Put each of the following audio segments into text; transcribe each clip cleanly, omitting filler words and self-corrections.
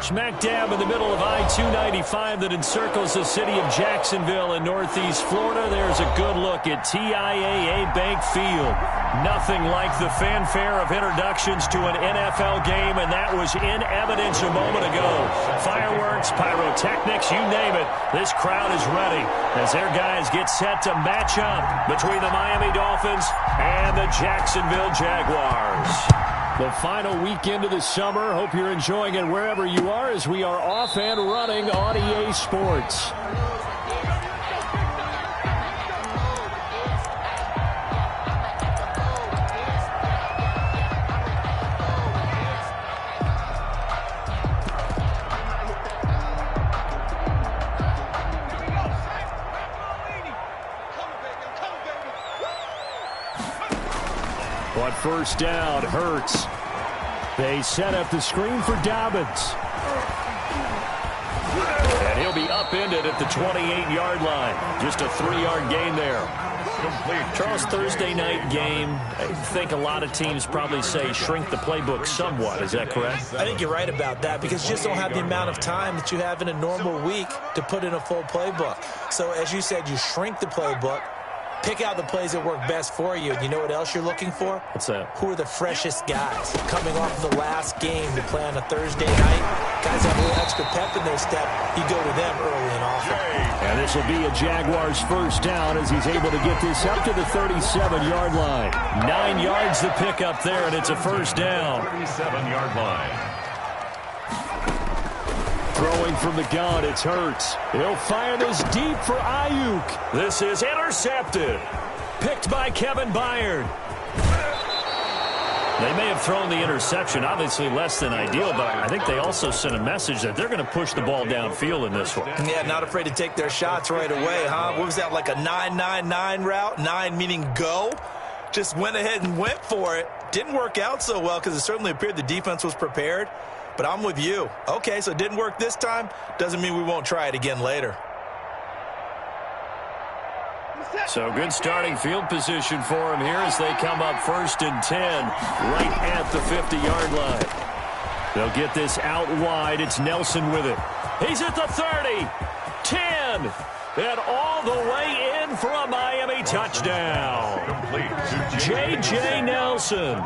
Smack dab in the middle of I-295 that encircles the city of Jacksonville in northeast Florida. There's a good look at TIAA Bank Field. Nothing like the fanfare of introductions to an NFL game, and that was in evidence a moment ago. Fireworks, pyrotechnics, you name it. This crowd is ready as their guys get set to match up between the Miami Dolphins and the Jacksonville Jaguars. The final weekend of the summer. Hope you're enjoying it wherever you are as we are off and running on EA Sports. On first down, Hurts. They set up the screen for Dobbins. And he'll be upended at the 28-yard line. Just a 3-yard gain there. Charles, Thursday night game, I think a lot of teams probably say shrink the playbook somewhat. Is that correct? I think you're right about that because you just don't have the amount of time that you have in a normal week to put in a full playbook. So as you said, you shrink the playbook. Pick out the plays that work best for you. And you know what else you're looking for? What's that? Who are the freshest guys coming off the last game to play on a Thursday night? Guys have a little extra pep in their step. You go to them early and often. And this will be a Jaguars first down as he's able to get this up to the 37-yard line. 9 yards to pick up there, and it's a first down. 37-yard line. Throwing from the gun, it's Hurts. He'll fire this deep for Ayuk. This is intercepted. Picked by Kevin Byard. They may have thrown the interception, obviously less than ideal, but I think they also sent a message that they're going to push the ball downfield in this one. Yeah, not afraid to take their shots right away, huh? What was that, like a 9-9-9 route? 9 meaning go? Just went ahead and went for it. Didn't work out so well because it certainly appeared the defense was prepared. But I'm with you. Okay, so it didn't work this time. Doesn't mean we won't try it again later. So good starting field position for him here as they come up first and 10 right at the 50-yard line. They'll get this out wide. It's Nelson with it. He's at the 30, 10, and all the way in for a Miami touchdown. J.J. Nelson,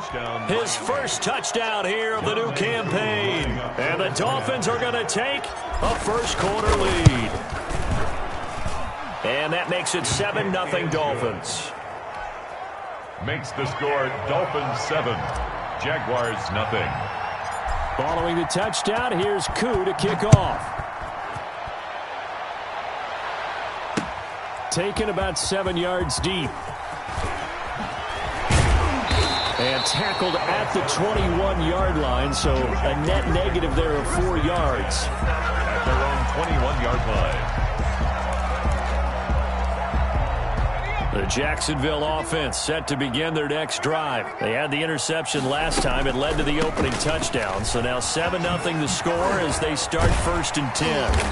his first touchdown here of the new campaign. And the Dolphins are going to take a first-quarter lead. And that makes it 7-0 Dolphins. Makes the score Dolphins 7, Jaguars nothing. Following the touchdown, here's Koo to kick off. Taken about 7 yards deep. And tackled at the 21-yard line, so a net negative there of 4 yards. At their own 21-yard line. The Jacksonville offense set to begin their next drive. They had the interception last time. It led to the opening touchdown. So now 7-0 the score as they start first and 10.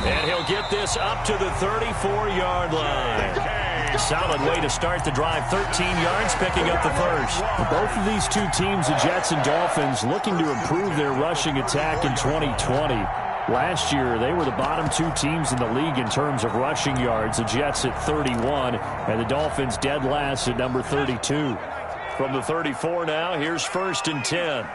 And he'll get this up to the 34-yard line. Solid way to start the drive. 13 yards, picking up the first. Both of these two teams, the Jets and Dolphins, looking to improve their rushing attack in 2020. Last year, they were the bottom two teams in the league in terms of rushing yards. The Jets at 31, and the Dolphins dead last at number 32. From the 34 now, here's first and 10.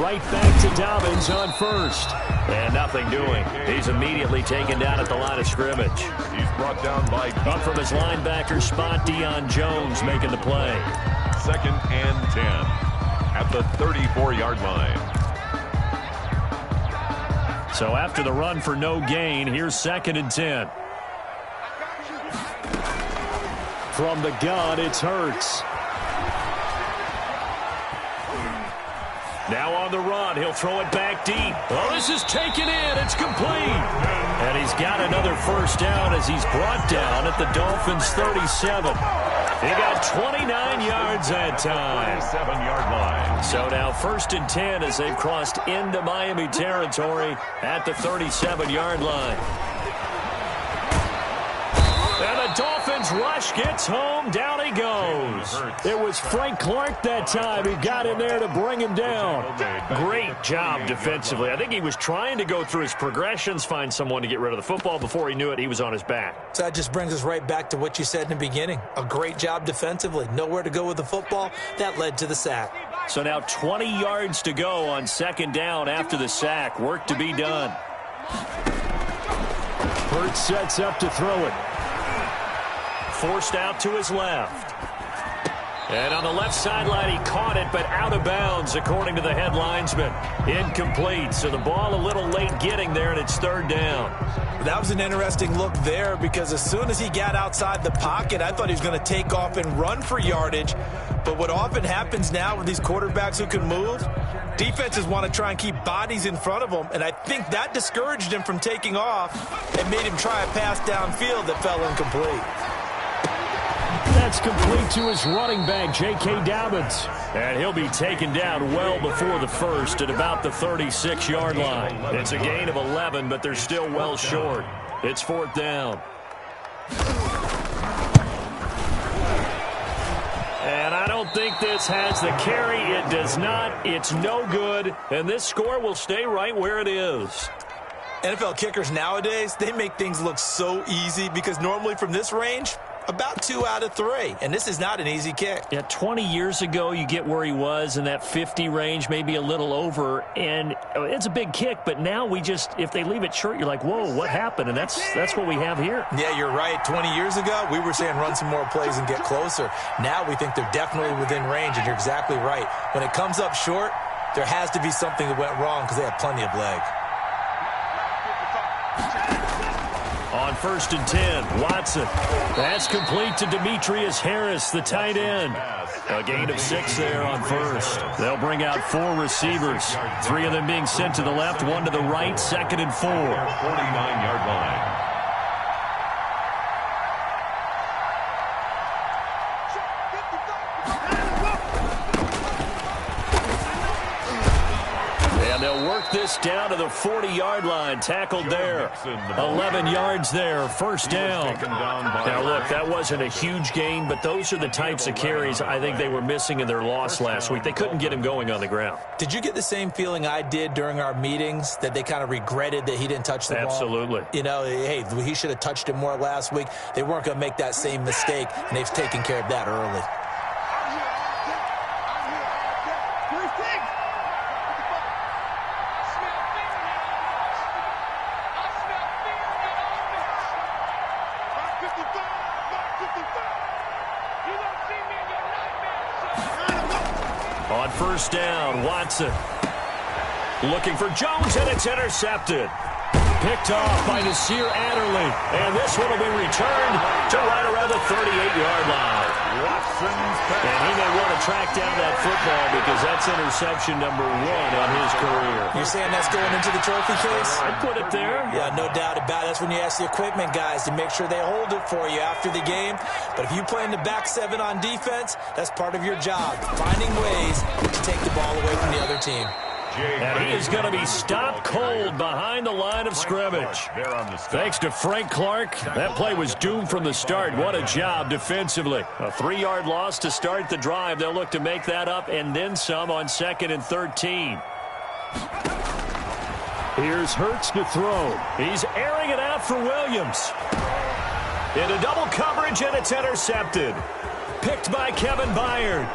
Right back to Dobbins on first. And nothing doing. He's immediately taken down at the line of scrimmage. He's brought down by... Up from his linebacker spot, Deion Jones making the play. 2nd and 10. At the 34-yard line. So after the run for no gain, here's 2nd and 10. From the gun, it's Hurts. Now on the run, he'll throw it back deep. Oh, this is taken in. It's complete. And he's got another first down as he's brought down at the Dolphins' 37. He got 29 yards that time. 7-yard line. So now 1st and 10 as they've crossed into Miami territory at the 37-yard line. And the the Dolphins rush, gets home, down he goes. It was Frank Clark that time who got in there to bring him down. Great job defensively. I think he was trying to go through his progressions, find someone to get rid of the football. Before he knew it, he was on his back. So that just brings us right back to what you said in the beginning. A great job defensively. Nowhere to go with the football. That led to the sack. So now 20 yards to go on second down after the sack. Work to be done. Hurts sets up to throw it. Forced out to his left. And on the left sideline, he caught it, but out of bounds, according to the head linesman. Incomplete, so the ball a little late getting there, and it's third down. That was an interesting look there because as soon as he got outside the pocket, I thought he was going to take off and run for yardage. But what often happens now with these quarterbacks who can move, defenses want to try and keep bodies in front of them, and I think that discouraged him from taking off and made him try a pass downfield that fell incomplete. That's complete to his running back, J.K. Dobbins. And he'll be taken down well before the first at about the 36-yard line. It's a gain of 11, but they're still well short. It's fourth down. And I don't think this has the carry. It does not. It's no good. And this score will stay right where it is. NFL kickers nowadays, they make things look so easy because normally from this range, about 2 out of 3, and this is not an easy kick. Yeah, 20 years ago, you get where he was in that 50 range, maybe a little over, and it's a big kick, but now we just, if they leave it short, you're like, whoa, what happened? And that's what we have here. Yeah, you're right. 20 years ago, we were saying run some more plays and get closer. Now we think they're definitely within range, and you're exactly right. When it comes up short, there has to be something that went wrong because they have plenty of leg. On first and 10, Watson. That's complete to Demetrius Harris, the tight end. A gain of 6 there on first. They'll bring out 4 receivers. 3 of them being sent to the left, 1 to the right, second and 4. 49-yard line. They'll work this down to the 40-yard line. Tackled there. 11 yards there. First down. Now, look, that wasn't a huge gain, but those are the types of carries I think they were missing in their loss last week. They couldn't get him going on the ground. Did you get the same feeling I did during our meetings, that they kind of regretted that he didn't touch the ball? Absolutely. You know, hey, he should have touched it more last week. They weren't going to make that same mistake, and they've taken care of that early. On first down, Watson looking for Jones, and it's intercepted. Picked off by Nasir Adderley, and this one will be returned to right around the 38-yard line. And he may want to track down that football because that's interception number 1 on his career. You're saying that's going into the trophy case? I'd put it there. Yeah, no doubt about it. That's when you ask the equipment guys to make sure they hold it for you after the game. But if you play in the back 7 on defense, that's part of your job, finding ways to take the ball away from the other team. And he is going to be stopped cold behind the line of scrimmage. Thanks to Frank Clark, that play was doomed from the start. What a job defensively. A 3-yard loss to start the drive. They'll look to make that up and then some on 2nd and 13. Here's Hurts to throw. He's airing it out for Williams. Into double coverage, and it's intercepted. Picked by Kevin Byard.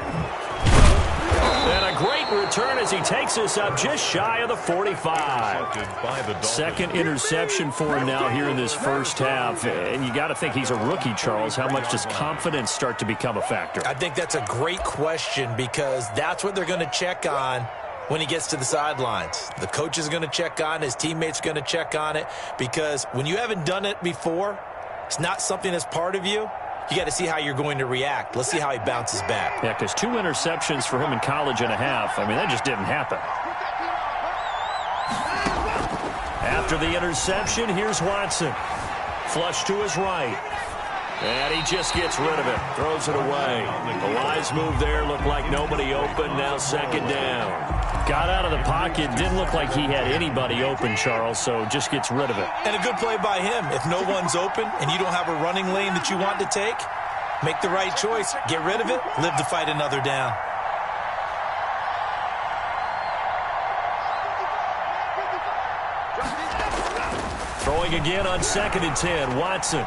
And a great return as he takes us up just shy of the 45. Second interception for him now here in this first half. And you got to think he's a rookie, Charles. How much does confidence start to become a factor? I think that's a great question because that's what they're going to check on when he gets to the sidelines. The coach is going to check on it. His teammates are going to check on it because when you haven't done it before, it's not something that's part of you. You got to see how you're going to react. Let's see how he bounces back. Yeah, because 2 interceptions for him in college and a half. I mean, that just didn't happen. After the interception, here's Watson. Flush to his right. And he just gets rid of it. Throws it away. A wise move there. Looked like nobody open. Now second down. Got out of the pocket. Didn't look like he had anybody open, Charles, so just gets rid of it. And a good play by him. If no one's open and you don't have a running lane that you want to take, make the right choice. Get rid of it. Live to fight another down. Throwing again on 2nd and 10. Watson.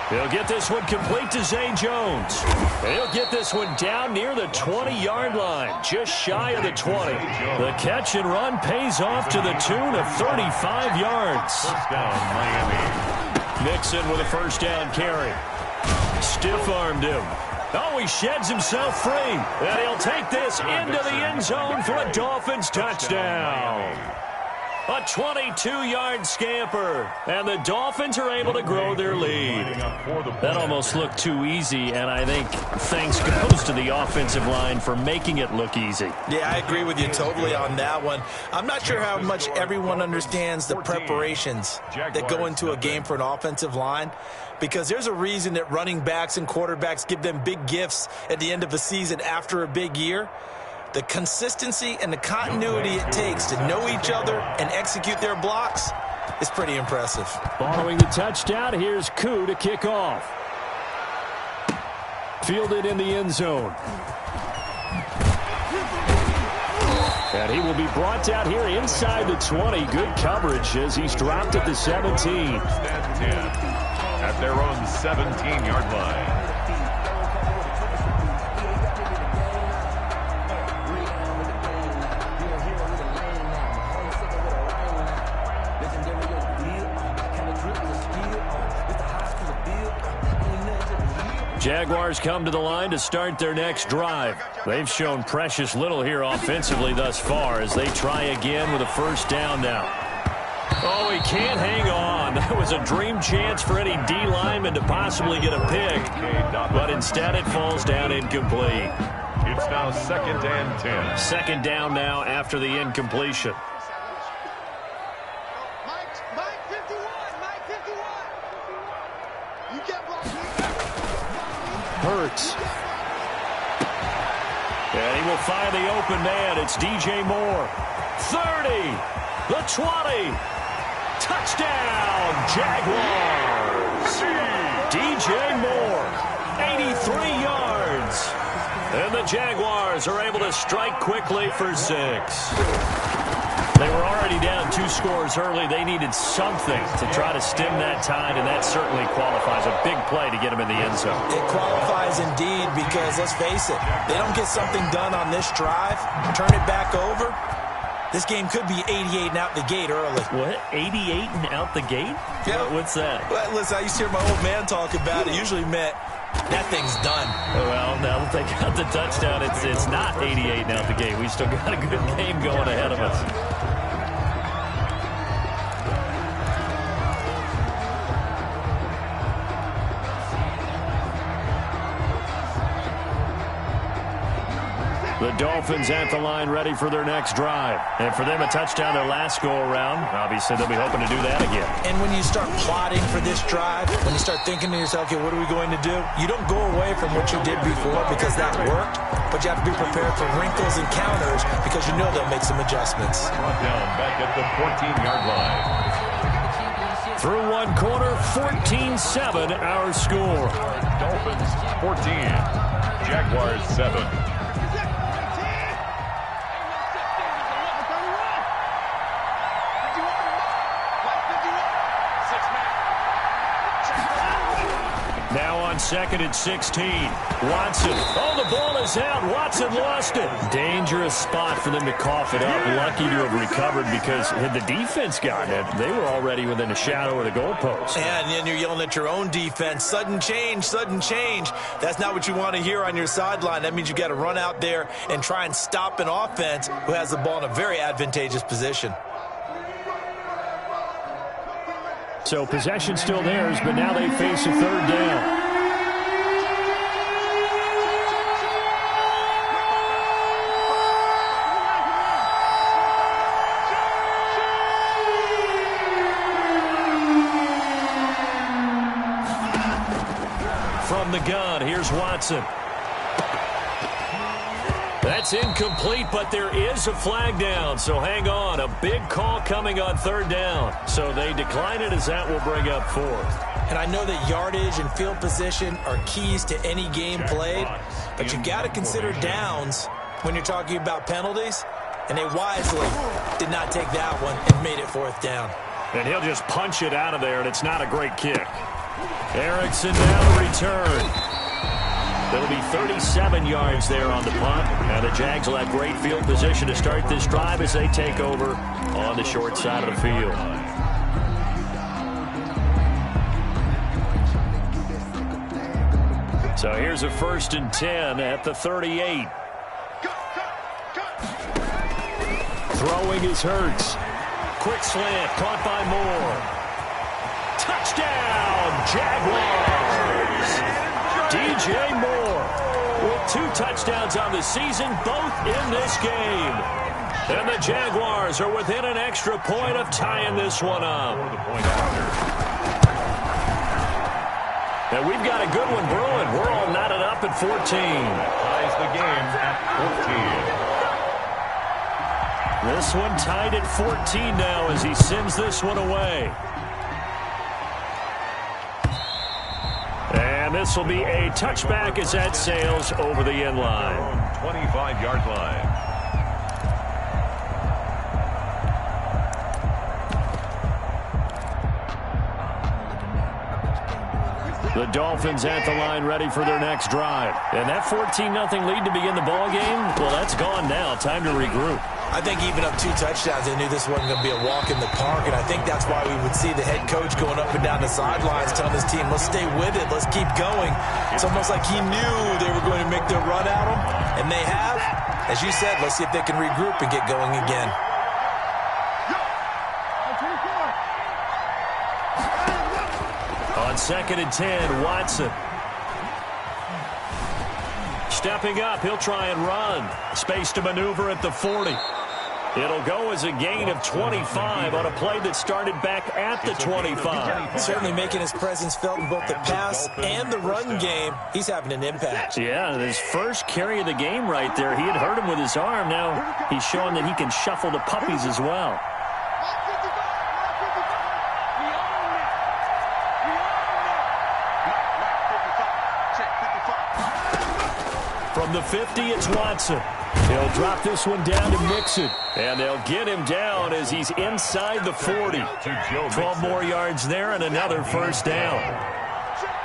He'll get this one complete to Zay Jones. And he'll get this one down near the 20-yard line, just shy of the 20. The catch and run pays off to the tune of 35 yards. First down, Miami. Mixon with a first down carry. Stiff-armed him. Oh, he sheds himself free. And he'll take this into the end zone for a Dolphins touchdown. A 22-yard scamper, and the Dolphins are able to grow their lead. That almost looked too easy, and I think thanks goes to the offensive line for making it look easy. Yeah, I agree with you totally on that one. I'm not sure how much everyone understands the preparations that go into a game for an offensive line, because there's a reason that running backs and quarterbacks give them big gifts at the end of a season after a big year. The consistency and the continuity it takes to know each other and execute their blocks is pretty impressive. Following the touchdown, here's Koo to kick off. Fielded in the end zone. And he will be brought down here inside the 20. Good coverage as he's dropped at the 17. First and 10 at their own 17-yard line. Jaguars come to the line to start their next drive. They've shown precious little here offensively thus far as they try again with a first down now. Oh, he can't hang on. That was a dream chance for any D lineman to possibly get a pick, but instead it falls down incomplete. It's now 2nd and 10. Second down now after the incompletion. Hurts. And he will find the open man. It's DJ Moore. 30. The 20. Touchdown, Jaguars. DJ Moore. 83 yards. And the Jaguars are able to strike quickly for 6. They were already down 2 scores early. They needed something to try to stem that tide, and that certainly qualifies. A big play to get them in the end zone. It qualifies indeed because, let's face it, they don't get something done on this drive, turn it back over, this game could be 88 and out the gate early. What? 88 and out the gate? Yeah. What's that? Well, listen, I used to hear my old man talk about it. Usually meant that thing's done. Well, now that they got the touchdown, it's not 88 and out the gate. We still got a good game going ahead of us. The Dolphins at the line ready for their next drive. And for them, a touchdown their last go-around. Obviously, they'll be hoping to do that again. And when you start plotting for this drive, when you start thinking to yourself, okay, what are we going to do? You don't go away from what you did before because that worked, but you have to be prepared for wrinkles and counters because you know they'll make some adjustments. Brought down back at the 14-yard line. Through one quarter, 14-7 our score. Dolphins 14, Jaguars 7. Now on 2nd and 16. Watson. Oh, the ball is out. Watson lost it. Dangerous spot for them to cough it up. Lucky to have recovered because had the defense gotten it, they were already within a shadow of the goalpost. And then you're yelling at your own defense. Sudden change, sudden change. That's not what you want to hear on your sideline. That means you got to run out there and try and stop an offense who has the ball in a very advantageous position. So possession still theirs, but now they face a third down. from the gun. Here's Watson. That's incomplete, but there is a flag down, so hang on. A big call coming on third down. So they decline it as that will bring up fourth. And I know that yardage and field position are keys to any game played, but you got to consider downs when you're talking about penalties, and they wisely did not take that one and made it fourth down. And he'll just punch it out of there, and it's not a great kick. Erickson now to return. It'll be 37 yards there on the punt. Now the Jags will have great field position to start this drive as they take over on the short side of the field. So here's a 1st and 10 at the 38. Throwing is Hurts. Quick slant, caught by Moore. Touchdown, Jaguars! DJ Moore with 2 touchdowns on the season, both in this game. And the Jaguars are within an extra point of tying this one up. And we've got a good one brewing. We're all knotted up at 14. Ties the game at 14. This one tied at 14 now as he sends this one away. And this will be a touchback as that sails over the end line. 25-yard line. The Dolphins at the line ready for their next drive. And that 14-0 lead to begin the ball game, well, that's gone now. Time to regroup. I think even up 2 touchdowns, they knew this wasn't going to be a walk in the park, and I think that's why we would see the head coach going up and down the sidelines telling his team, let's stay with it, let's keep going. It's almost like he knew they were going to make their run at him, and they have. As you said, let's see if they can regroup and get going again. On 2nd and 10, Watson. Stepping up, he'll try and run. Space to maneuver at the 40. It'll go as a gain of 25 on a play that started back at the 25. Certainly making his presence felt in both the pass and the run game. He's having an impact. Yeah, his first carry of the game right there. He had hurt him with his arm. Now he's showing that he can shuffle the puppies as well. From the 50, it's Watson. He'll drop this one down to Mixon. And they'll get him down as he's inside the 40. 12 more yards there and another first down.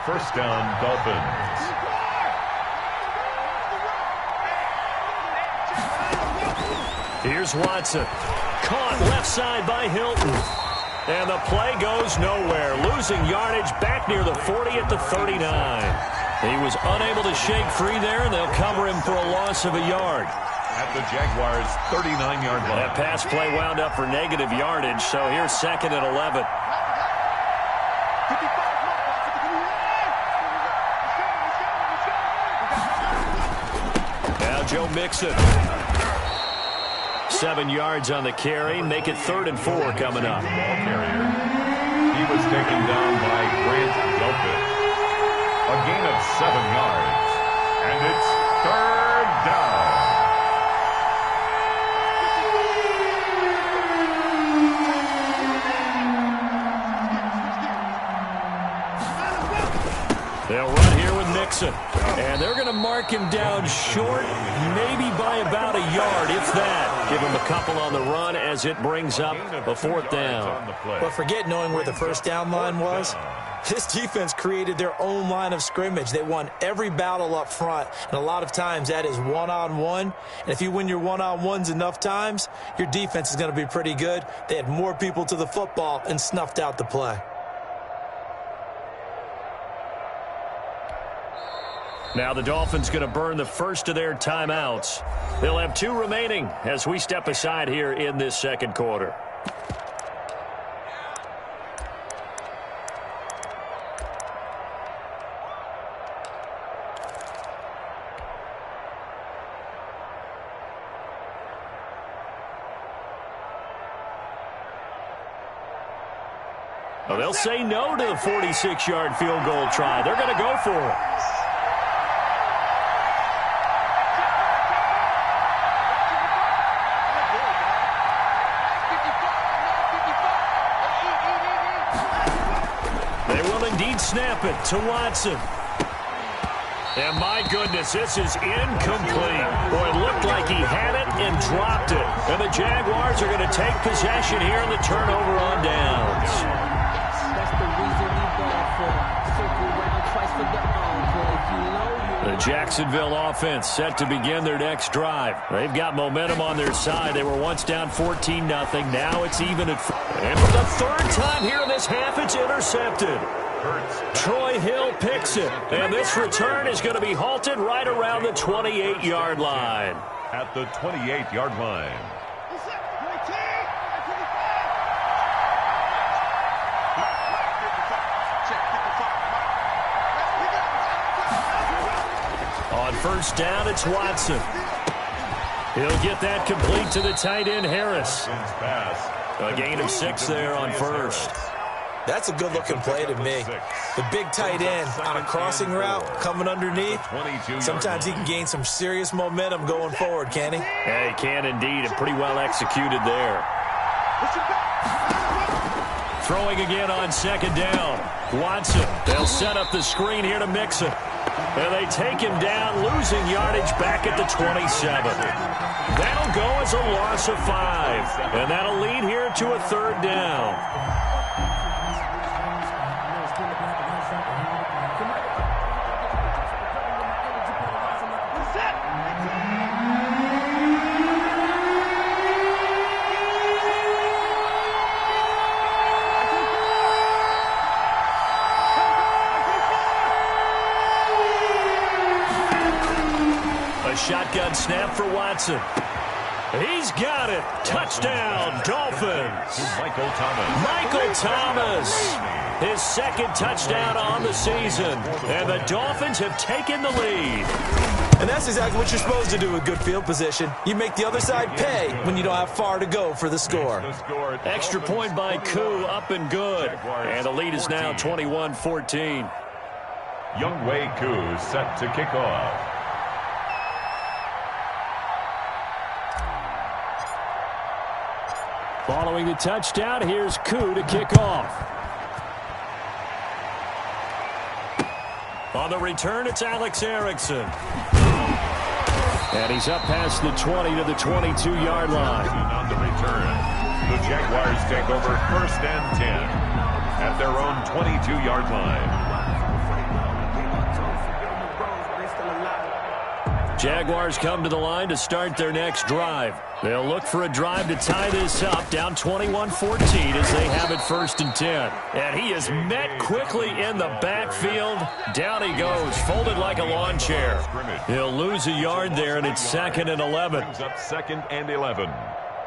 First down, Dolphins. Here's Watson. Caught left side by Hilton. And the play goes nowhere. Losing yardage back near the 40 at the 39. He was unable to shake free there, and they'll cover him for a loss of a yard. At the Jaguars' 39-yard line. That pass play wound up for negative yardage, so here's 2nd and 11. Now Joe Mixon. 7 yards on the carry. Make it 3rd and 4 coming up. He was taken down by Grant Delpit. A gain of 7 yards. And it's 3rd down. They'll run here with Mixon. And they're going to mark him down short, maybe by about a yard, if that. Give him a couple on the run as it brings up a 4th down. But forget knowing where the first down line was. This defense created their own line of scrimmage. They won every battle up front, and a lot of times that is one-on-one. And if you win your one-on-ones enough times, your defense is going to be pretty good. They had more people to the football and snuffed out the play. Now the Dolphins going to burn the first of their timeouts. They'll have 2 remaining as we step aside here in this second quarter. Well, they'll say no to the 46-yard field goal try. They're going to go for it. They will indeed snap it to Watson. And my goodness, this is incomplete. Boy, it looked like he had it and dropped it. And the Jaguars are going to take possession here in the turnover on downs. That's the reason we ball for. Circle round twice for the encore. If you know, The Jacksonville offense set to begin their next drive. They've got momentum on their side. They were once down 14-0. Now it's even at 4. And for the third time here in this half, it's intercepted. Troy Hill picks it, and this return is going to be halted right around the 28-yard line. At the 28-yard line. On first down, it's Watson. He'll get that complete to the tight end, Harris. A gain of 6 there on first. That's a good-looking play to me. The big tight end on a crossing route coming underneath. Sometimes he can gain some serious momentum going forward, can he? Yeah, he can indeed, and pretty well executed there. Throwing again on second down. Watson, they'll set up the screen here to mix it. And they take him down, losing yardage back at the 27. That'll go as a loss of 5. And that'll lead here to a third down. Shotgun snap for Watson. He's got it. Touchdown, Dolphins. Michael Thomas. Michael Thomas. His second touchdown on the season. And the Dolphins have taken the lead. And that's exactly what you're supposed to do with good field position. You make the other side pay when you don't have far to go for the score. Extra point by Koo, up and good. And the lead is now 21-14. Younghoe Koo set to kick off. Following the touchdown, here's Koo to kick off. On the return, it's Alex Erickson. And he's up past the 20 to the 22-yard line. On the return, the Jaguars take over 1st and 10 at their own 22-yard line. Jaguars come to the line to start their next drive. They'll look for a drive to tie this up, down 21-14 as they have it 1st and 10. And he is met quickly in the backfield. Down he goes, folded like a lawn chair. He'll lose a yard there, and it's 2nd and 11. Up 2nd and 11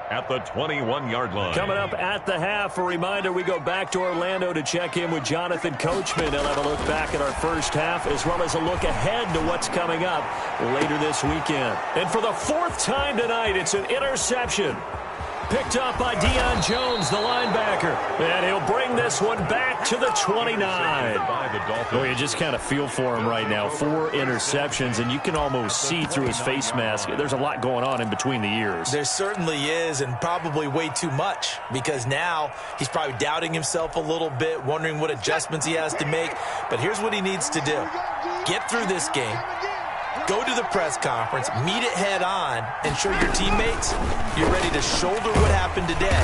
at the 21-yard line. Coming up at the half, a reminder, we go back to Orlando to check in with Jonathan Coachman. He'll have a look back at our first half, as well as a look ahead to what's coming up later this weekend. And for the 4th time tonight, it's an interception. Picked up by Deion Jones, the linebacker. And he'll bring this one back to the 29. Well, you just kind of feel for him right now. 4 interceptions, and you can almost see through his face mask. There's a lot going on in between the ears. There certainly is, and probably way too much, because now he's probably doubting himself a little bit, wondering what adjustments he has to make. But here's what he needs to do. Get through this game. Go to the press conference, meet it head on, and show your teammates you're ready to shoulder what happened today,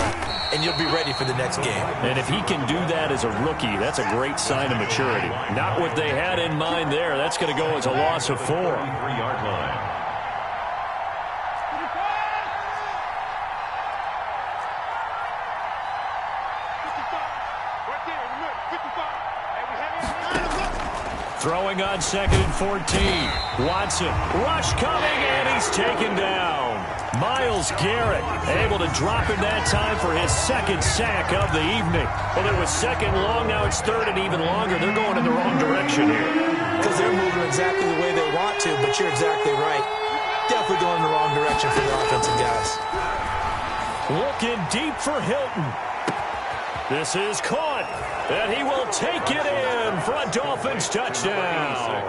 and you'll be ready for the next game. And if he can do that as a rookie, that's a great sign of maturity. Not what they had in mind there. That's going to go as a loss of 4. 3-yard line. Throwing on 2nd and 14. Watson, rush coming, and he's taken down. Myles Garrett able to drop him that time for his 2nd sack of the evening. Well, it was 2nd long, now it's 3rd and even longer. They're going in the wrong direction here. Because they're moving exactly the way they want to, but you're exactly right. Definitely going in the wrong direction for the offensive guys. Looking deep for Hilton. This is caught. And he will take it in for a Dolphins touchdown.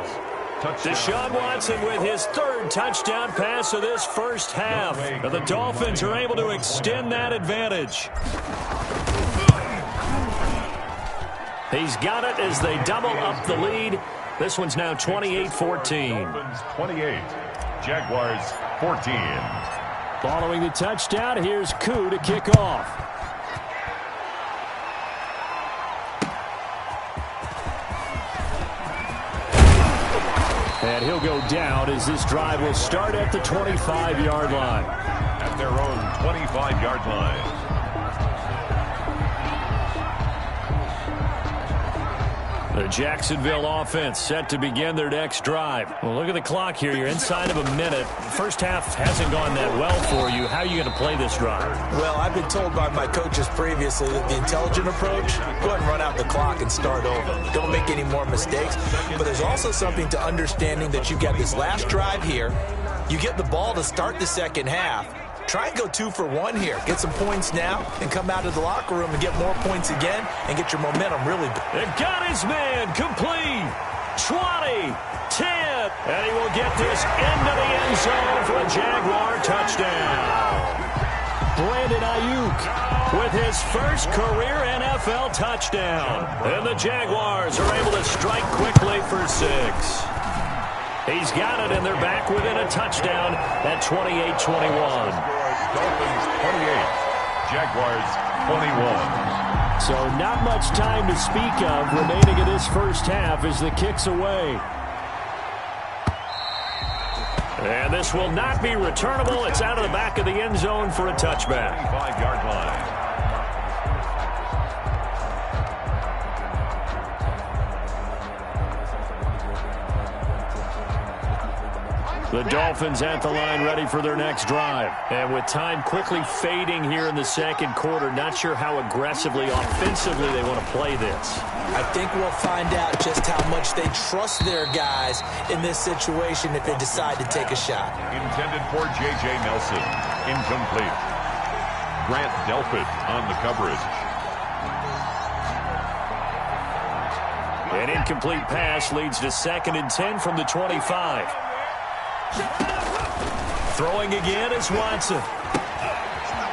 Deshaun Watson with his third touchdown pass of this first half. And the Dolphins are able to extend that advantage. He's got it as they double up the lead. This one's now 28-14. Dolphins 28, Jaguars 14. Following the touchdown, here's Koo to kick off. And he'll go down as this drive will start at the 25-yard line. At their own 25-yard line. The Jacksonville offense set to begin their next drive. Well, look at the clock here. You're inside of a minute. First half hasn't gone that well for you. How are you going to play this drive? Well, I've been told by my coaches previously that the intelligent approach, go ahead and run out the clock and start over. Don't make any more mistakes. But there's also something to understanding that you've got this last drive here. You get the ball to start the second half. Try and go 2 for 1 here. Get some points now and come out of the locker room and get more points again and get your momentum really. They've got his man complete. 20, 10, and he will get this into the end zone for a Jaguar touchdown. Brandon Ayuk with his first career NFL touchdown. And the Jaguars are able to strike quickly for 6. He's got it, and they're back within a touchdown at 28-21. Dolphins 28, Jaguars 21. So not much time to speak of remaining in this first half as the kick's away. And this will not be returnable. It's out of the back of the end zone for a touchback. 25-yard line. The Dolphins at the line ready for their next drive. And with time quickly fading here in the second quarter, not sure how aggressively, offensively they want to play this. I think we'll find out just how much they trust their guys in this situation if they decide to take a shot. Intended for J.J. Nelson. Incomplete. Grant Delpit on the coverage. An incomplete pass leads to 2nd and 10 from the 25. Throwing again is Watson.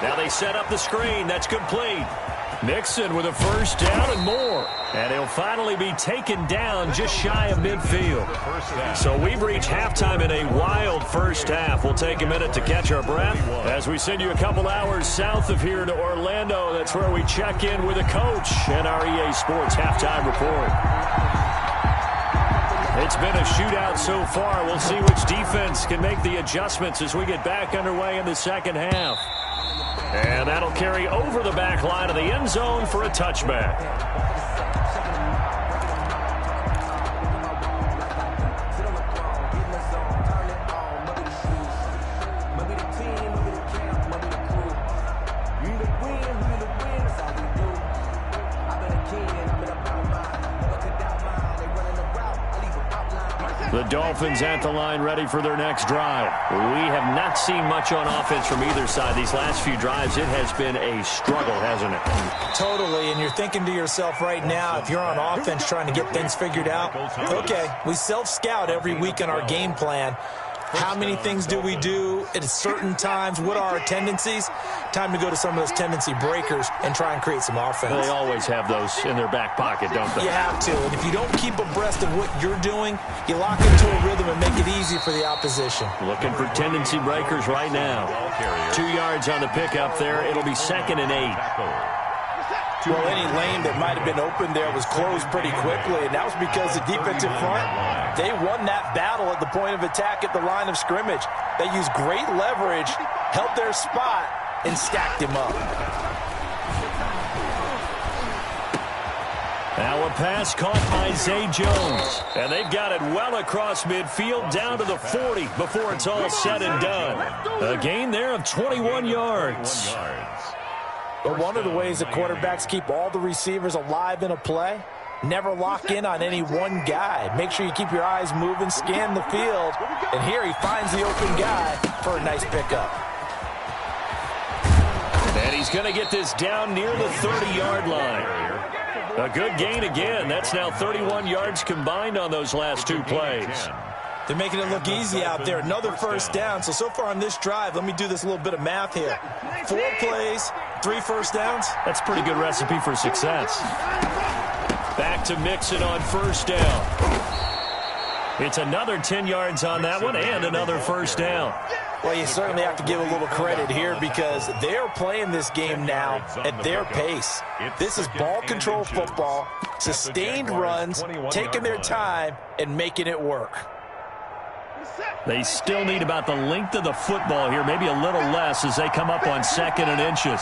Now they set up the screen. That's complete. Nixon with a first down and more. And he'll finally be taken down just shy of midfield. So we've reached halftime in a wild first half. We'll take a minute to catch our breath as we send you a couple hours south of here to Orlando. That's where we check in with a coach and our EA Sports halftime report. It's been a shootout so far. We'll see which defense can make the adjustments as we get back underway in the second half. And that'll carry over the back line of the end zone for a touchback. The Dolphins at the line ready for their next drive. We have not seen much on offense from either side. These last few drives, it has been a struggle, hasn't it? Totally, and you're thinking to yourself right now, if you're on offense trying to get things figured out, okay, we self-scout every week in our game plan. How many things do we do at certain times? What are our tendencies? Time to go to some of those tendency breakers and try and create some offense. They always have those in their back pocket, don't they? You have to. And if you don't keep abreast of what you're doing, you lock into a rhythm and make it easy for the opposition. Looking for tendency breakers right now. 2 yards on the pickup there. It'll be 2nd and 8. Well, any lane that might have been open there was closed pretty quickly, and that was because the defensive front, they won that battle at the point of attack at the line of scrimmage. They used great leverage, held their spot, and stacked him up. Now a pass caught by Zay Jones, and they've got it well across midfield down to the 40 before it's all said and done. A gain there of 21 yards. But one of the ways that quarterbacks keep all the receivers alive in a play, never lock in on any one guy. Make sure you keep your eyes moving, scan the field, and here he finds the open guy for a nice pickup. And he's going to get this down near the 30-yard line. A good gain again. That's now 31 yards combined on those last two plays. They're making it look easy out there. Another first down. So far on this drive, let me do this little bit of math here. 4 plays, 3 first downs. That's a pretty good recipe for success. Back to Mixon on first down. It's another 10 yards on that one and another first down. Well, you certainly have to give a little credit here because they're playing this game now at their pace. This is ball control football, sustained runs, taking their time and making it work. They still need about the length of the football here, maybe a little less as they come up on 2nd and inches.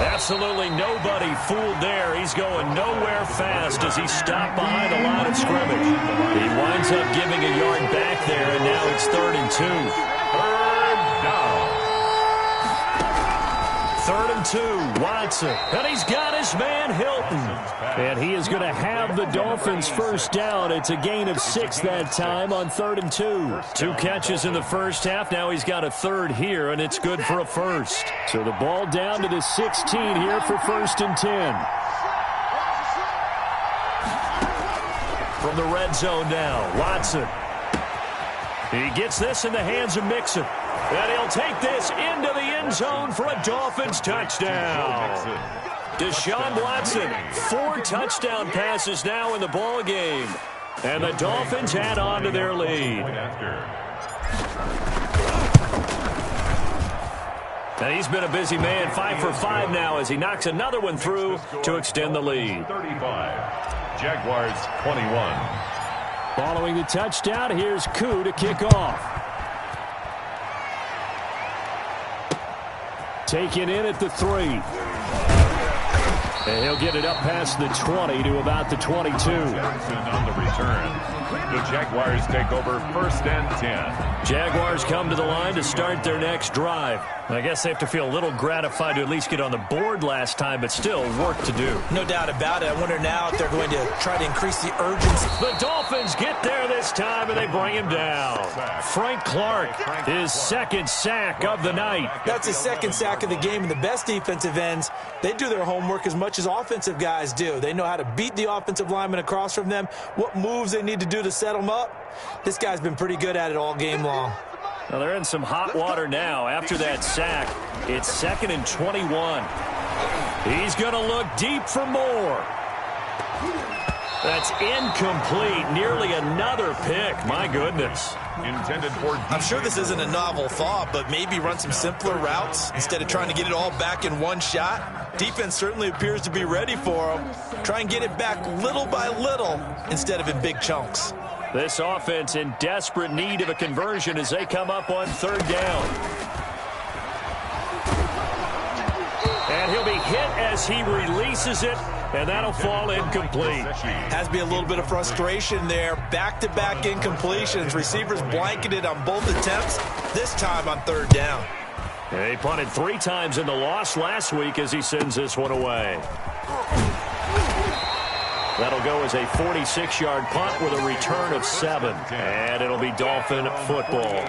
Absolutely nobody fooled there. He's going nowhere fast as he stopped behind the line of scrimmage. He winds up giving a yard back there, and now it's 3rd and 2. 3rd down. 3rd and 2, Watson. And he's got his man, Hilton. And he is going to have the Dolphins first down. It's a gain of 6 that time on 3rd and 2. 2 catches in the first half. Now he's got a 3rd here, and it's good for a first. So the ball down to the 16 here for 1st and 10. From the red zone now, Watson. He gets this in the hands of Mixon. And he'll take this into the end zone for a Dolphins touchdown. Deshaun Watson, 4 touchdown passes now in the ball game. And the Dolphins add on to their lead. And he's been a busy man, 5 for 5 now as he knocks another one through to extend the lead. 35, Jaguars 21. Following the touchdown, here's Koo to kick off. Taken in at the 3. And he'll get it up past the 20 to about the 22. Jackson on the return. The Jaguars take over 1st and 10. Jaguars come to the line to start their next drive. I guess they have to feel a little gratified to at least get on the board last time, but still work to do. No doubt about it. I wonder now if they're going to try to increase the urgency. The Dolphins get there this time, and they bring him down. Frank Clark, his 2nd sack of the night. That's his 2nd sack of the game, and the best defensive ends, they do their homework as much as offensive guys do. They know how to beat the offensive lineman across from them, what moves they need to do to set them up. This guy's been pretty good at it all game long. Well, they're in some hot water now. After that sack, it's 2nd and 21. He's going to look deep for more. That's incomplete. Nearly another pick. My goodness. Intended for I'm sure this isn't a novel thought, but maybe run some simpler routes instead of trying to get it all back in one shot. Defense certainly appears to be ready for him. Try and get it back little by little instead of in big chunks. This offense in desperate need of a conversion as they come up on 3rd down. And he'll be hit as he releases it, and that'll fall incomplete. Has to be a little bit of frustration there. Back-to-back incompletions. Receivers blanketed on both attempts, this time on 3rd down. He punted 3 times in the loss last week as he sends this one away. That'll go as a 46-yard punt with a return of 7. And it'll be Dolphin football.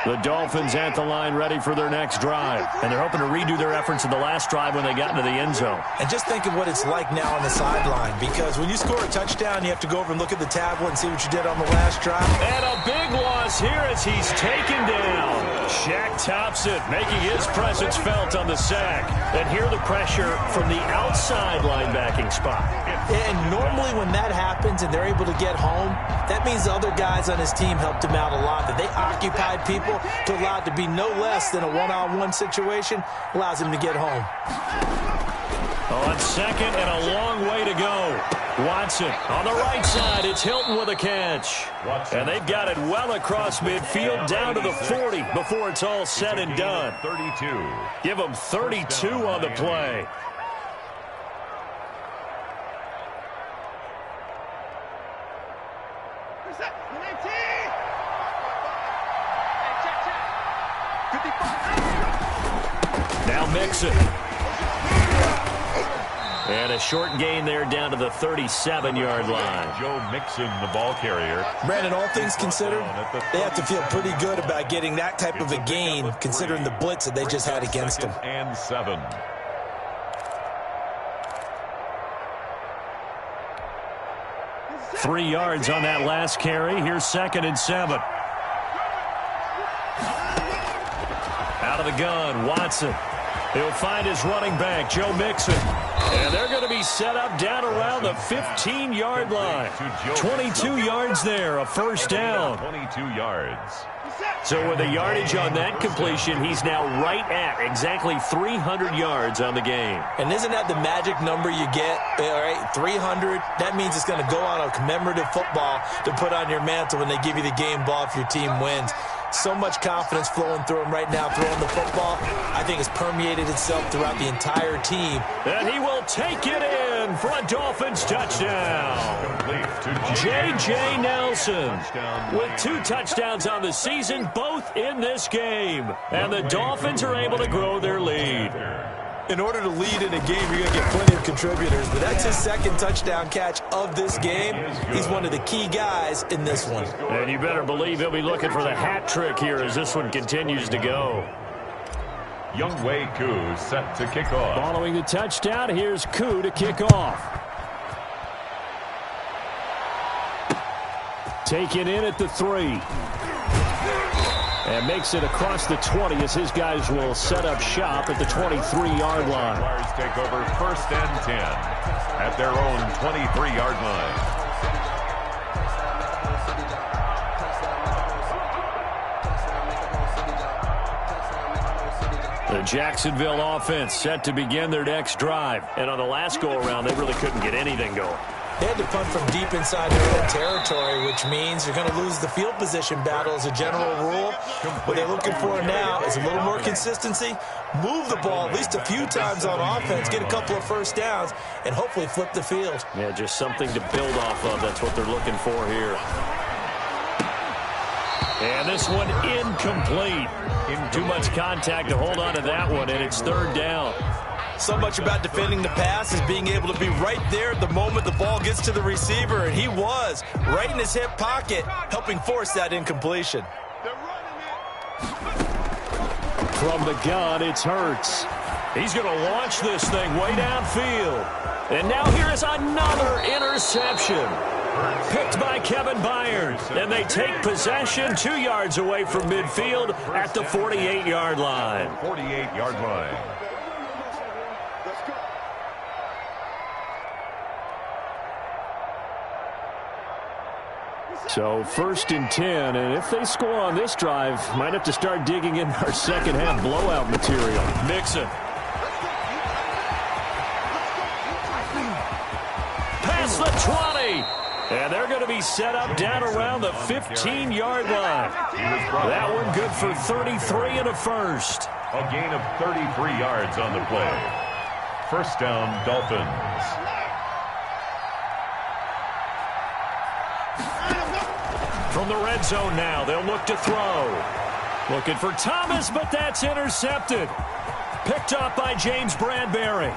The Dolphins at the line ready for their next drive. And they're hoping to redo their efforts in the last drive when they got into the end zone. And just think of what it's like now on the sideline. Because when you score a touchdown, you have to go over and look at the tablet and see what you did on the last drive. And a big loss here as he's taken down. Shaq Thompson making his presence felt on the sack. And hear the pressure from the outside linebacking spot. And normally when that happens and they're able to get home, that means the other guys on his team helped him out a lot. That they occupied people to allow it to be no less than a one-on-one situation, allows him to get home. On 2nd and a long way to go. Watson on the right side. It's Hilton with a catch. And they've got it well across midfield down to the 40 before it's all said and done. 32. Give them 32 on the play. Now Mixon. And a short gain there down to the 37-yard line. Joe Mixon, the ball carrier. Brandon, all things considered, they have to feel pretty good about getting that type of a gain, considering the blitz that they just had against them. And 7. Three yards on that last carry. Here's 2nd and 7. Out of the gun, Watson. He'll find his running back, Joe Mixon. And they're going to be set up down around the 15-yard line. 22 yards there, a first down. 22 yards. So with the yardage on that completion, he's now right at exactly 300 yards on the game. And isn't that the magic number you get? All right, 300. That means it's going to go on a commemorative football to put on your mantle when they give you the game ball if your team wins. So much confidence flowing through him right now, throwing the football. I think it's permeated itself throughout the entire team. And he will take it in for a Dolphins touchdown. J.J. Nelson with 2 touchdowns on the season, both in this game. And the Dolphins are able to grow their lead. In order to lead in a game, you're going to get plenty of contributors, but that's his 2nd touchdown catch of this game. He's one of the key guys in this one. And you better believe he'll be looking for the hat trick here as this one continues to go. Younghoe Koo set to kick off. Following the touchdown, here's Koo to kick off. Taken in at the 3. And makes it across the 20 as his guys will set up shop at the 23-yard line. Jaguars take over 1st and 10 at their own 23-yard line. The Jacksonville offense set to begin their next drive. And on the last go-around, they really couldn't get anything going. They had to punt from deep inside their own territory, which means you're going to lose the field position battle as a general rule. What they're looking for now is a little more consistency, move the ball at least a few times on offense, get a couple of first downs, and hopefully flip the field. Yeah, just something to build off of. That's what they're looking for here. And this one incomplete. Too much contact to hold on to that one, and it's 3rd down. So much about defending the pass is being able to be right there at the moment the ball gets to the receiver, and he was right in his hip pocket, helping force that incompletion. From the gun, it's Hurts. He's going to launch this thing way downfield. And now here is another interception. Picked by Kevin Byard. And they take possession 2 yards away from midfield at the 48-yard line. 48-yard line. So 1st and 10, and if they score on this drive, might have to start digging in our second half blowout material. Mixon. Past the 20. And they're going to be set up down around the 15-yard line. That one good for 33 and a first. A gain of 33 yards on the play. First down, Dolphins. From the red zone now, they'll look to throw. Looking for Thomas, but that's intercepted. Picked up by James Bradbury.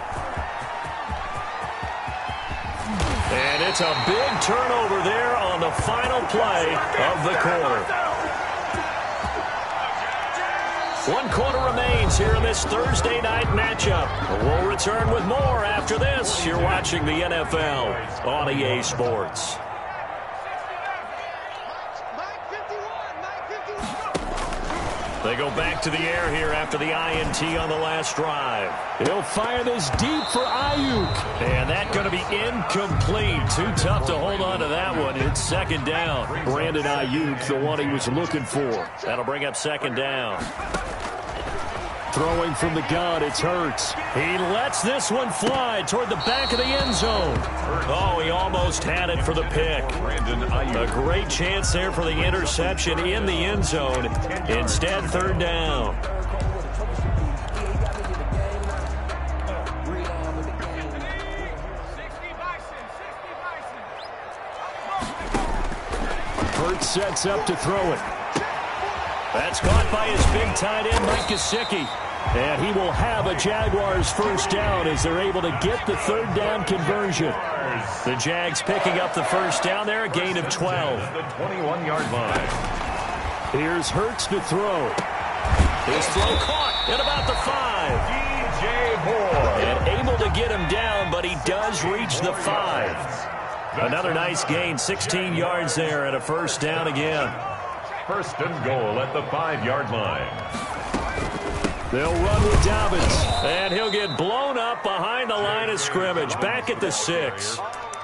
And it's a big turnover there on the final play of the quarter. 1 quarter remains here in this Thursday night matchup. We'll return with more after this. You're watching the NFL on EA Sports. They go back to the air here after the INT on the last drive. He'll fire this deep for Ayuk. And that's going to be incomplete. Too tough to hold on to that one. It's 2nd down. Brandon Ayuk, the one he was looking for. That'll bring up 2nd down. Throwing from the gun, it's Hurts. He lets this one fly toward the back of the end zone. Oh, he almost had it for the pick. A great chance there for the interception in the end zone. Instead, 3rd down. Hurts sets up to throw it. That's caught by his big tight end, Mike Gesicki. And he will have a Jaguars first down as they're able to get the third down conversion. The Jags picking up the first down there, a gain of 12. The 21-yard line. Here's Hurts to throw. His throw caught at about the 5. DJ Moore. And able to get him down, but he does reach the 5. Another nice gain, 16 yards there and a first down again. First and goal at the 5-yard line. They'll run with Dobbins, and he'll get blown up behind the line of scrimmage, back at the 6.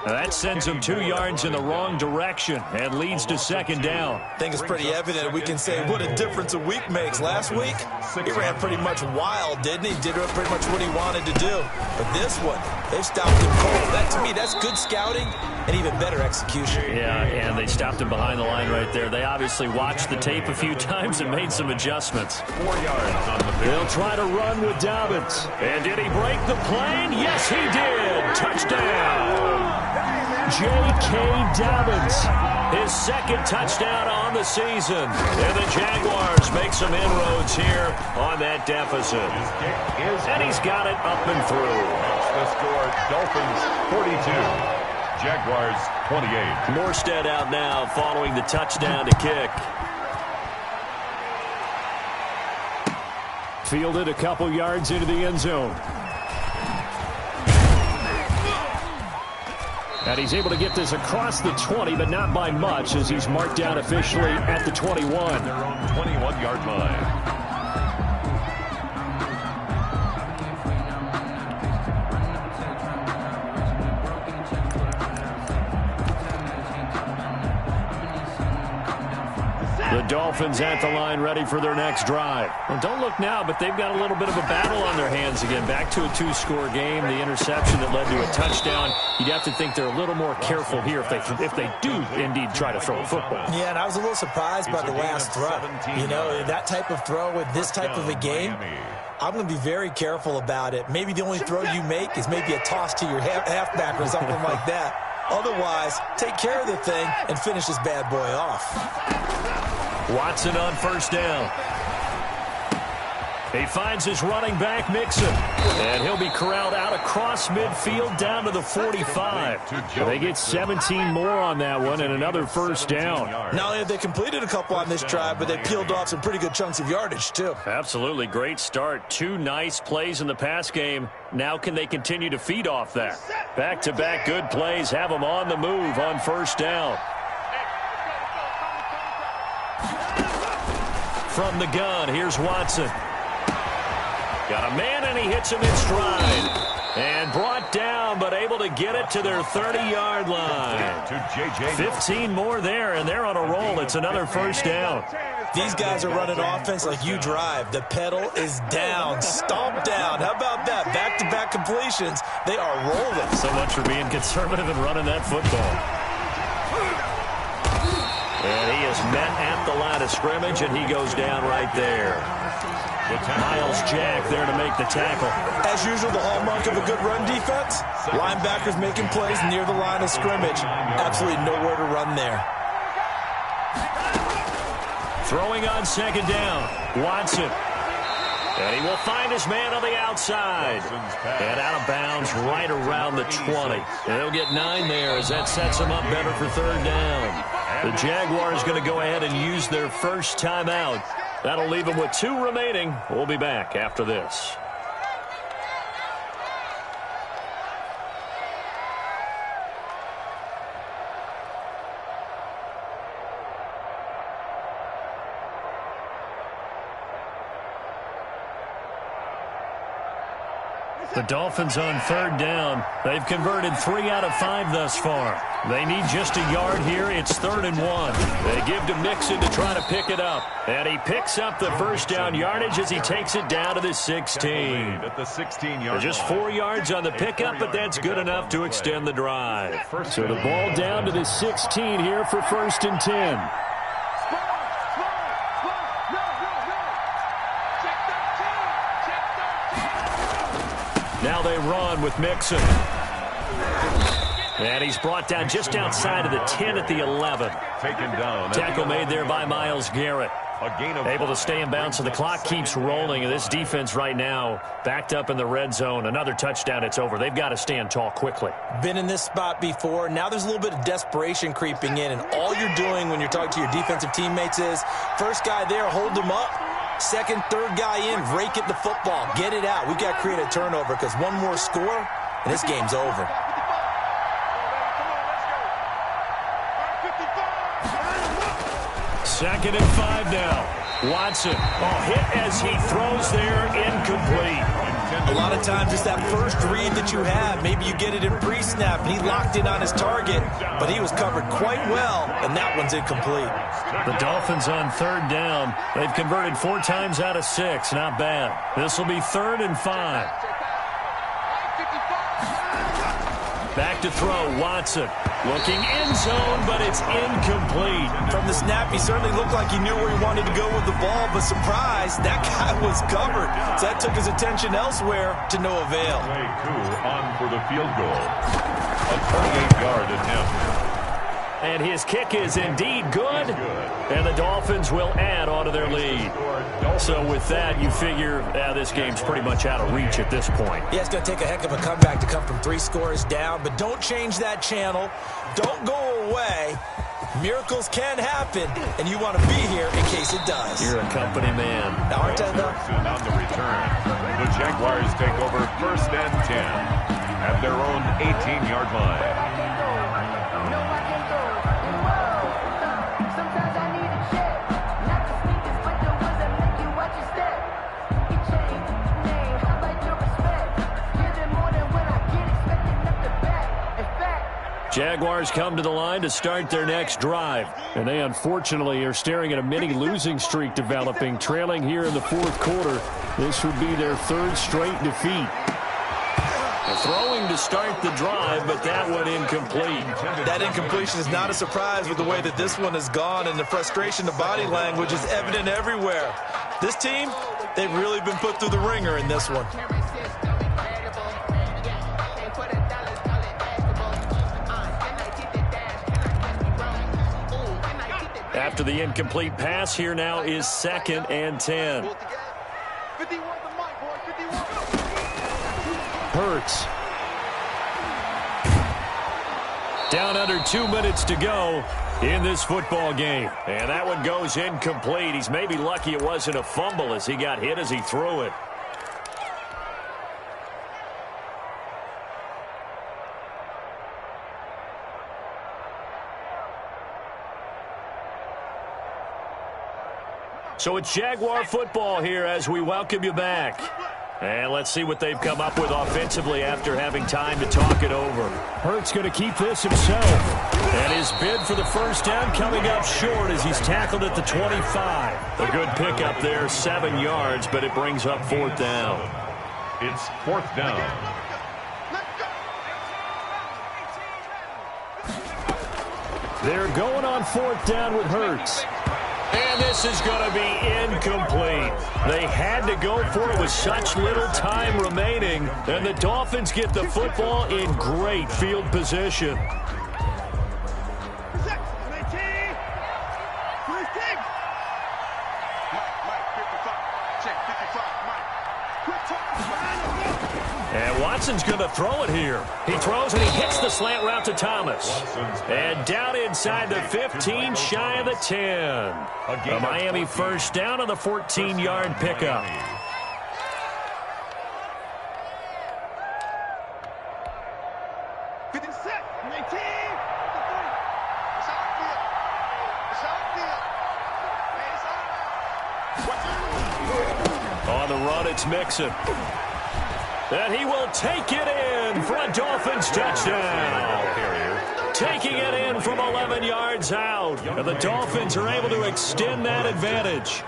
That sends him 2 yards in the wrong direction and leads to second down. I think it's pretty evident we can say what a difference a week makes. Last week, he ran pretty much wild, didn't he? Did pretty much what he wanted to do. But this one, they stopped him cold. That, to me, that's good scouting and even better execution. Yeah, and they stopped him behind the line right there. They obviously watched the tape a few times and made some adjustments. 4 yards on the field. They'll try to run with Dobbins. And did he break the plane? Yes, he did. Touchdown. J.K. Dobbins, his second touchdown on the season. And the Jaguars make some inroads here on that deficit. And he's got it up and through. The score, Dolphins 42. Jaguars 28. Morstead out now following the touchdown to kick. Fielded a couple yards into the end zone. And he's able to get this across the 20, but not by much, as he's marked down officially at the 21. Their own 21-yard line. The Dolphins at the line, ready for their next drive. Well, don't look now, but they've got a little bit of a battle on their hands again. Back to a 2-score game. The interception that led to a touchdown. You'd have to think they're a little more careful here if they do indeed try to throw a football. Yeah, and I was a little surprised by the last throw. You know, that type of throw with this type of a game, I'm going to be very careful about it. Maybe the only throw you make is maybe a toss to your halfback or something like that. Otherwise, take care of the thing and finish this bad boy off. Watson on first down. He finds his running back, Mixon. And he'll be corralled out across midfield down to the 45. They get 17 more on that one and another first down. Not only have they completed a couple on this drive, but they peeled off some pretty good chunks of yardage, too. Absolutely. Great start. 2 nice plays in the pass game. Now can they continue to feed off that? Back-to-back good plays have them on the move on first down. From the gun, here's Watson. Got a man, and he hits him in stride. And brought down, but able to get it to their 30-yard line. 15 more there, and they're on a roll. It's another first down. These guys are running offense like you drive. The pedal is down, stomp down. How about that? Back-to-back completions. They are rolling. So much for being conservative and running that football. And he is met at the line of scrimmage, and he goes down right there. Miles Jack there to make the tackle. As usual, the hallmark of a good run defense, linebackers making plays near the line of scrimmage. Absolutely nowhere to run there. Throwing on second down, Watson. And he will find his man on the outside. And out of bounds right around the 20. And they'll get 9 there as that sets them up better for third down. The Jaguars going to go ahead and use their first timeout. That'll leave them with 2 remaining. We'll be back after this. The Dolphins on third down. They've converted 3 out of 5 thus far. They need just a yard here. It's 3rd and 1. They give to Mixon to try to pick it up. And he picks up the first down yardage as he takes it down to the 16. At the 16-yard Just 4 yards on the pickup, but that's good enough to extend the drive. So the ball down to the 16 here for 1st and 10. Now they run with Mixon. And he's brought down just outside of the 10 at the 11. Taken down. Tackle made there by Myles Garrett. Able to stay in bounds, so the clock keeps rolling. And this defense right now backed up in the red zone. Another touchdown, it's over. They've got to stand tall quickly. Been in this spot before. Now there's a little bit of desperation creeping in, and all you're doing when you're talking to your defensive teammates is first guy there, hold him up. Second, third guy in, rake at the football. Get it out. We've got to create a turnover because one more score, and this game's over. Second and 5 now. Watson. Hit as he throws there, incomplete. A lot of times it's that first read that you have. Maybe you get it in pre-snap, and he locked in on his target, but he was covered quite well, and that one's incomplete. The Dolphins on third down. They've converted 4 times out of 6. Not bad. This will be 3rd and 5. Back to throw, Watson. Looking end zone, but it's incomplete. From the snap, he certainly looked like he knew where he wanted to go with the ball, but surprise, that guy was covered. So that took his attention elsewhere to no avail. Play 2 on for the field goal. A 28-yard attempt. And his kick is indeed good. And the Dolphins will add on to their lead. So with that, you figure this game's pretty much out of reach at this point. Yeah, it's going to take a heck of a comeback to come from 3 scores down, but don't change that channel. Don't go away. Miracles can happen, and you want to be here in case it does. You're a company man. Now, aren't I, though? On the return, the Jaguars take over 1st and 10 at their own 18-yard line. Jaguars come to the line to start their next drive. And they unfortunately are staring at a mini losing streak developing, trailing here in the 4th quarter. This would be their 3rd straight defeat. Throwing to start the drive, but that one incomplete. That incompletion is not a surprise with the way that this one has gone, and the frustration, the body language is evident everywhere. This team, they've really been put through the ringer in this one. After the incomplete pass, here now is 2nd and 10. Hurts. Down under 2 minutes to go in this football game. And that one goes incomplete. He's maybe lucky it wasn't a fumble as he got hit as he threw it. So it's Jaguar football here as we welcome you back. And let's see what they've come up with offensively after having time to talk it over. Hurts going to keep this himself. And his bid for the first down coming up short as he's tackled at the 25. A good pickup there, 7 yards, but it brings up 4th down. It's 4th down. They're going on 4th down with Hurts. And this is going to be incomplete. They had to go for it with such little time remaining. And the Dolphins get the football in great field position. And Watson's going to throw it here. He throws and he hits the slant route to Thomas. And down inside the 15, shy of the 10. A Miami first down on the 14-yard pickup. On the run, it's Mixon. And he will take it in for a Dolphins touchdown. Taking it in from 11 yards out. And the Dolphins are able to extend that advantage.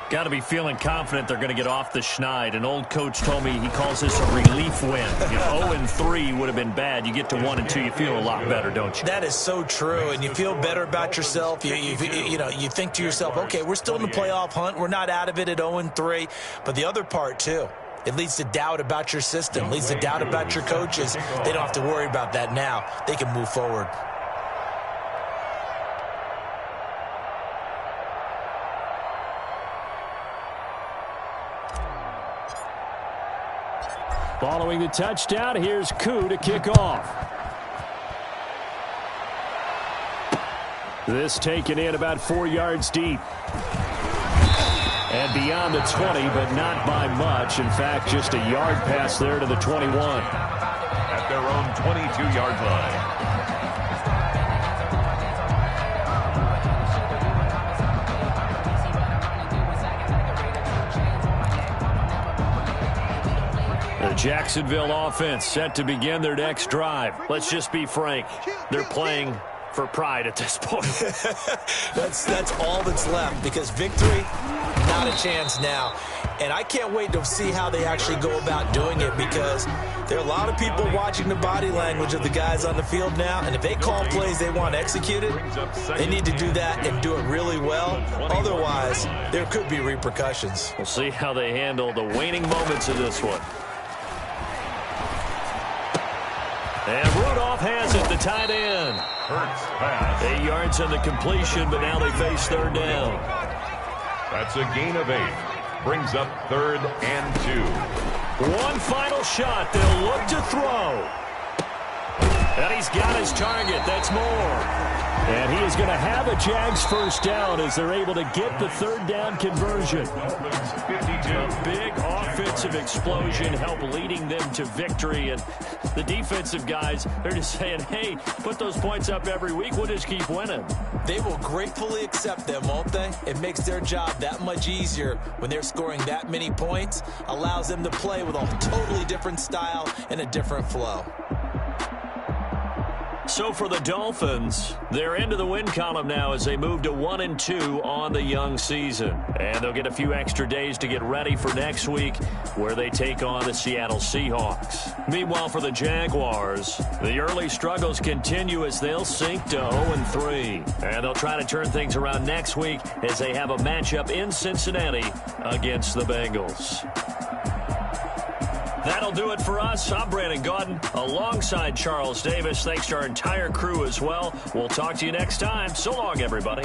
Got to be feeling confident they're going to get off the schneid. An old coach told me he calls this a relief win. 0-3 would have been bad. You get to 1-2, you feel a lot better, don't you? That is so true, and you feel better about yourself. You think to yourself, okay, we're still in the playoff hunt. We're not out of it at 0-3. But the other part, too, it leads to doubt about your system, leads to doubt about your coaches. They don't have to worry about that now. They can move forward. Following the touchdown, here's Koo to kick off. This taken in about 4 yards deep. And beyond the 20, but not by much. In fact, just a yard pass there to the 21. At their own 22-yard line. The Jacksonville offense set to begin their next drive. Let's just be frank. They're playing for pride at this point. That's all that's left, because victory, not a chance now. And I can't wait to see how they actually go about doing it, because there are a lot of people watching the body language of the guys on the field now, and if they call plays they want executed, they need to do that and do it really well. Otherwise, there could be repercussions. We'll see how they handle the waning moments of this one. And Rudolph has it, the tight end. Hurts pass. 8 yards on the completion, but now they face third down. That's a gain of 8. Brings up 3rd and 2. One final shot. They'll look to throw. And he's got his target. That's Moore. And he is going to have a Jags first down as they're able to get the third down conversion. A big offensive explosion help leading them to victory. And the defensive guys, they're just saying, hey, put those points up every week. We'll just keep winning. They will gratefully accept them, won't they? It makes their job that much easier when they're scoring that many points. Allows them to play with a totally different style and a different flow. So for the Dolphins, they're into the win column now as they move to 1-2 on the young season. And they'll get a few extra days to get ready for next week, where they take on the Seattle Seahawks. Meanwhile, for the Jaguars, the early struggles continue as they'll sink to 0-3. And they'll try to turn things around next week as they have a matchup in Cincinnati against the Bengals. That'll do it for us. I'm Brandon Gaudin alongside Charles Davis. Thanks to our entire crew as well. We'll talk to you next time. So long, everybody.